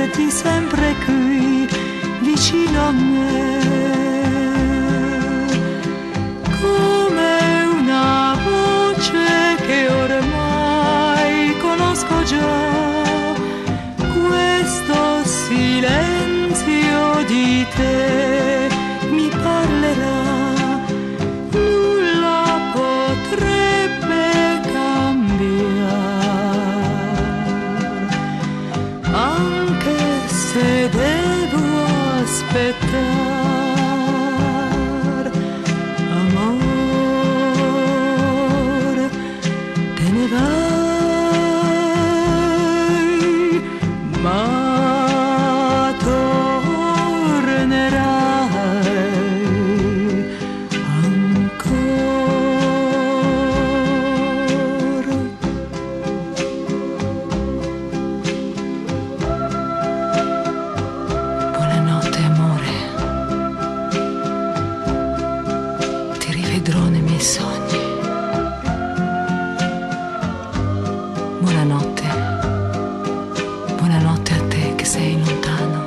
resti sempre qui vicino a me, come una voce che ormai conosco già, questo silenzio di te mi parlerà, nulla potrebbe cambiare, anche se devo aspettare, amore, te ne vai, ma tornerai ancora. Buonanotte amore, ti rivedrò nei miei sogni. Buonanotte, buonanotte a te che sei lontano.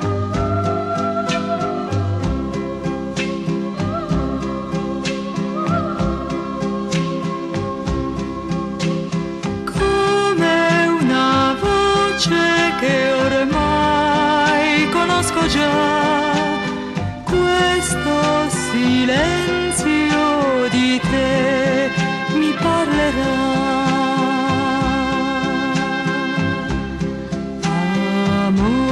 Come una voce che ormai conosco già, questo silenzio di te mi parlerà, amore.